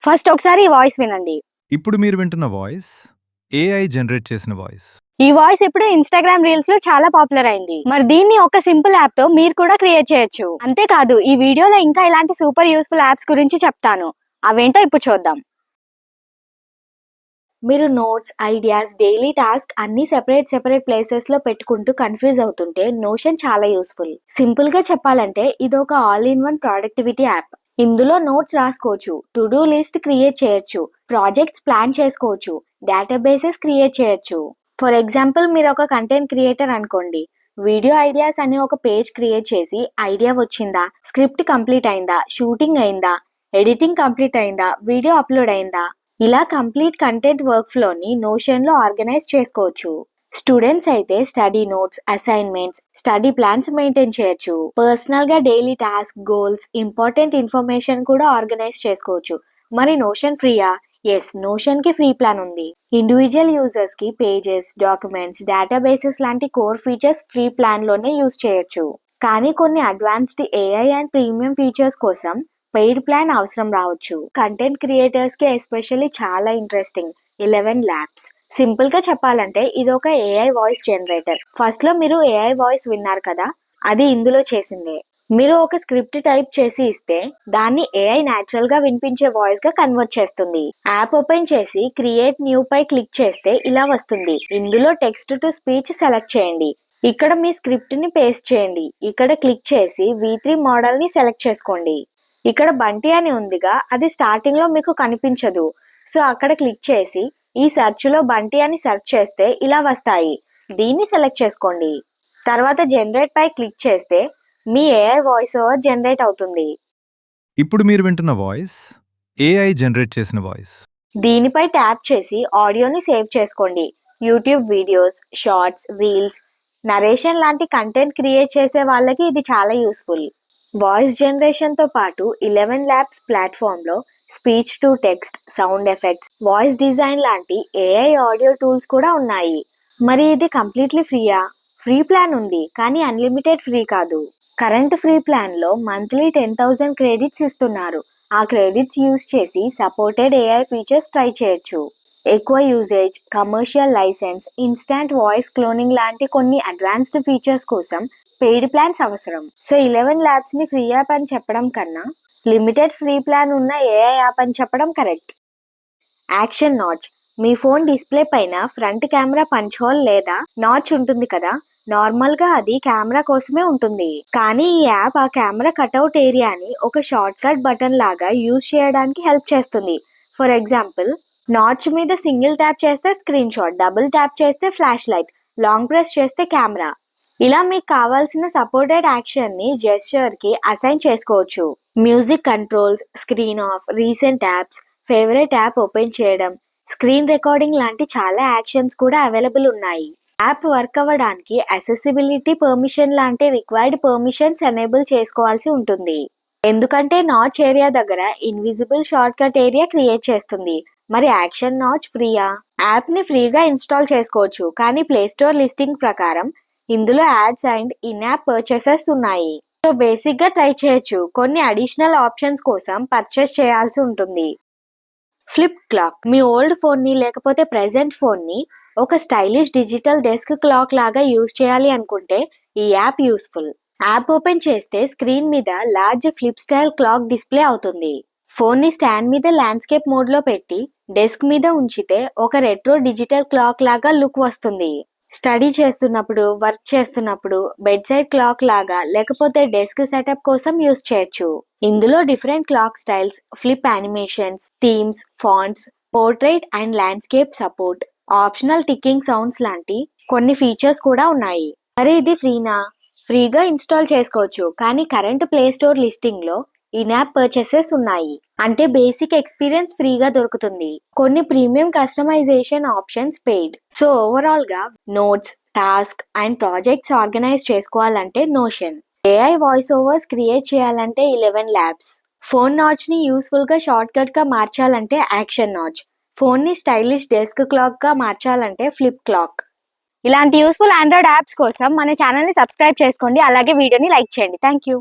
First ఒకసారి ఈ voice వినండి. ఇప్పుడు మీరు వింటున్న వాయిస్ ఏఐ జనరేట్ చేసిన వాయిస్. ఈ వాయిస్ ఇప్పుడు ఇన్‌స్టాగ్రామ్ రీల్స్‌లో చాలా పాపులర్ అయింది. మరి దీన్ని ఒక సింపుల్ యాప్‌తో మీరు కూడా క్రియేట్ చేయొచ్చు. అంతేకాదు ఈ వీడియోలో ఇంకా ఇలాంటి సూపర్ యూజ్‌ఫుల్ యాప్స్ గురించి చెప్తాను. అవేంటో ఇప్పుడు చూద్దాం. మీరు నోట్స్, ఐడియాస్, డైలీ టాస్క్ అన్ని సెపరేట్ ప్లేసెస్‌లో పెట్టుకుంటూ కన్‌ఫ్యూజ్ అవుతుంటే నోషన్ చాలా యూజ్‌ఫుల్. సింపుల్‌గా చెప్పాలంటే ఇదొక all in one productivity app. ఇందులో నోట్స్ రాసుకోవచ్చు, టు డూ లిస్ట్ క్రియేట్ చేయొచ్చు, ప్రాజెక్ట్స్ ప్లాన్ చేసుకోవచ్చు, డేటాబేసెస్ క్రియేట్ చేయొచ్చు. ఫర్ ఎగ్జాంపుల్ మీరు ఒక కంటెంట్ క్రియేటర్ అనుకోండి. వీడియో ఐడియాస్ అని ఒక పేజ్ క్రియేట్ చేసి ఐడియా వచ్చిందా, స్క్రిప్ట్ కంప్లీట్ అయిందా, షూటింగ్ అయిందా, ఎడిటింగ్ కంప్లీట్ అయిందా, వీడియో అప్లోడ్ అయిందా, ఇలా కంప్లీట్ కంటెంట్ వర్క్ ఫ్లోని నోషన్లో ఆర్గనైజ్ చేసుకోవచ్చు. స్టూడెంట్స్ అయితే study notes, assignments, study plans maintain చేయొచ్చు. పర్సనల్గా daily task, goals, important information కూడా ఆర్గనైజ్ చేసుకోవచ్చు. మరి నోషన్ ఫ్రీయా? ఎస్, నోషన్ కి ఫ్రీ ప్లాన్ ఉంది. ఇండివిజువల్ యూజర్స్ కి పేజెస్, డాక్యుమెంట్స్, డేటాబేసెస్ లాంటి కోర్ ఫీచర్స్ ఫ్రీ ప్లాన్ లోనే యూజ్ చేయొచ్చు. కానీ కొన్ని advanced AI and premium features కోసం పెయిడ్ ప్లాన్ అవసరం రావచ్చు. కంటెంట్ క్రియేటర్స్ కి ఎస్పెషల్లీ చాలా ఇంట్రెస్టింగ్ 11 ల్యాబ్స్. సింపుల్ గా చెప్పాలంటే ఇది ఒక ఏఐ వాయిస్ జనరేటర్. ఫస్ట్ లో మీరు ఏఐ వాయిస్ విన్నారు కదా, అది ఇందులో చేసిందే. మీరు ఒక స్క్రిప్ట్ టైప్ చేసి ఇస్తే దాన్ని ఏఐ న్యాచురల్ గా వినిపించే వాయిస్ గా కన్వర్ట్ చేస్తుంది. యాప్ ఓపెన్ చేసి క్రియేట్ న్యూ పై క్లిక్ చేస్తే ఇలా వస్తుంది. ఇందులో టెక్స్ట్ టు స్పీచ్ సెలెక్ట్ చేయండి. ఇక్కడ మీ స్క్రిప్ట్ ని పేస్ట్ చేయండి. ఇక్కడ క్లిక్ చేసి V3 మోడల్ ని సెలెక్ట్ చేసుకోండి. ఇక్కడ బంటి అని ఉందిగా, అది స్టార్టింగ్ లో మీకు కనిపించదు. సో అక్కడ క్లిక్ చేసి ఈ సెర్చ్ లో బంటి అని సెర్చ్ చేస్తే ఇలా వస్తాయి. దీన్ని సెలెక్ట్ చేసుకోండి. తర్వాత జనరేట్ పై క్లిక్ చేస్తే మీ ఏఐ వాయిస్ ఓవర్ జనరేట్ అవుతుంది. ఇప్పుడు మీరు వింటున్న వాయిస్ ఏఐ జనరేట్ చేసిన వాయిస్. దీనిపై ట్యాప్ చేసి ఆడియోని సేవ్ చేసుకోండి. YouTube videos, shorts, reels, narration లాంటి కంటెంట్ క్రియేట్ చేసే వాళ్ళకి ఇది చాలా యూస్ఫుల్. వాయిస్ జనరేషన్తో పాటు 11 ల్యాబ్స్ ప్లాట్ఫామ్లో speech to text, sound effects, voice design లాంటి ఏఐ ఆడియో టూల్స్ కూడా ఉన్నాయి. మరి ఇది కంప్లీట్లీ ఫ్రీయా? ఫ్రీ ప్లాన్ ఉంది, కానీ అన్లిమిటెడ్ ఫ్రీ కాదు. కరెంట్ ఫ్రీ ప్లాన్లో మంత్లీ 10,000 క్రెడిట్స్ ఇస్తున్నారు. ఆ క్రెడిట్స్ యూజ్ చేసి సపోర్టెడ్ ఏఐ ఫీచర్స్ ట్రై చేయొచ్చు. ఎక్కువ usage, commercial licence, instant voice cloning లాంటి కొన్ని అడ్వాన్స్డ్ ఫీచర్స్ కోసం పెయిడ్ ప్లాన్స్ అవసరం. సో 11 ల్యాబ్స్ ని ఫ్రీ యాప్ అని చెప్పడం కన్నా లిమిటెడ్ ఫ్రీ ప్లాన్ ఉన్న ఏఐ యాప్ అని చెప్పడం కరెక్ట్. Action notch. మీ ఫోన్ డిస్ప్లే పైన ఫ్రంట్ కెమెరా పంచ్ హోల్ లేదా నాచ్ ఉంటుంది కదా, నార్మల్ గా అది కెమెరా కోసమే ఉంటుంది. కానీ ఈ యాప్ ఆ కెమెరా కట్అవుట్ ఏరియాని ఒక షార్ట్ కట్ బటన్ లాగా యూజ్ చేయడానికి హెల్ప్ చేస్తుంది. ఫర్ ఎగ్జాంపుల్, నాచ్ మీద సింగిల్ ట్యాప్ చేస్తే స్క్రీన్ షాట్, డబుల్ ట్యాప్ చేస్తే ఫ్లాష్ లైట్, లాంగ్ ప్రెస్ చేస్తే కెమెరా. ఇలా మీకు కావాల్సిన సపోర్టెడ్ యాక్షన్ ని జెస్చర్ కి అసైన్ చేసుకోవచ్చు. Music controls, screen off, recent apps, favourite app open చేయడం, స్క్రీన్ రికార్డింగ్ లాంటి చాలా యాక్షన్స్ కూడా అవైలబుల్ ఉన్నాయి. యాప్ వర్క్ అవ్వడానికి అసెసిబిలిటీ పర్మిషన్ లాంటి రిక్వైర్డ్ పర్మిషన్స్ ఎనేబుల్ చేసుకోవాల్సి ఉంటుంది. ఎందుకంటే నాచ్ ఏరియా దగ్గర invisible short cut area create చేస్తుంది. మరి యాక్షన్ నాచ్ ఫ్రీయా? యాప్ ని ఫ్రీగా ఇన్స్టాల్ చేసుకోవచ్చు, కానీ ప్లే స్టోర్ లిస్టింగ్ ప్రకారం ఇందులో ads and in app purchases ఉన్నాయి. సో బేసిక్ గా ట్రై చేయొచ్చు. కొన్ని అడిషనల్ ఆప్షన్స్ కోసం పర్చేస్ చేయాల్సి ఉంటుంది. Flip clock. మీ ఓల్డ్ ఫోన్ ని లేకపోతే ప్రెజెంట్ ఫోన్ ని ఒక స్టైలిష్ డిజిటల్ డెస్క్ క్లాక్ లాగా యూజ్ చేయాలి అనుకుంటే ఈ యాప్ యూస్ఫుల్. యాప్ ఓపెన్ చేస్తే స్క్రీన్ మీద large flip style clock display అవుతుంది. ఫోన్ ని స్టాండ్ మీద ల్యాండ్స్కేప్ మోడ్ లో పెట్టి డెస్క్ మీద ఉంచితే ఒక రెట్రో డిజిటల్ క్లాక్ లాగా లుక్ వస్తుంది. స్టడీ చేస్తున్నప్పుడు, వర్క్ చేస్తున్నప్పుడు బెడ్ సైడ్ క్లాక్ లాగా లేకపోతే డెస్క్ సెటప్ కోసం యూజ్ చేయొచ్చు. ఇందులో different clock styles, flip animations, themes, fonts, portrait and landscape support, optional ticking sounds లాంటి కొన్ని ఫీచర్స్ కూడా ఉన్నాయి. మరి ఇది ఫ్రీనా? ఫ్రీగా ఇన్స్టాల్ చేసుకోవచ్చు, కానీ కరెంట్ ప్లే స్టోర్ లిస్టింగ్ లో ఇన్ యాప్ పర్చేసెస్ ఉన్నాయి. అంటే బేసిక్ ఎక్స్పీరియన్స్ ఫ్రీగా దొరుకుతుంది. కొన్ని premium customisation options paid. So overall గా notes, task and projects organise చేసుకోవాలంటే Notion, AI voice overs create చేయాలంటే 11 ల్యాబ్స్, ఫోన్ నాచ్ ని యూస్ఫుల్ గా షార్ట్ కట్ గా మార్చాలంటే యాక్షన్ నాచ్, ఫోన్ ని స్టైలిష్ డెస్క్ క్లాక్ గా మార్చాలంటే ఫ్లిప్ క్లాక్. ఇలాంటి యూస్ఫుల్ ఆండ్రాయిడ్ యాప్స్ కోసం మన ఛానల్ ని సబ్స్క్రైబ్ చేసుకోండి. అలాగే వీడియోని లైక్ చేయండి. Thank you.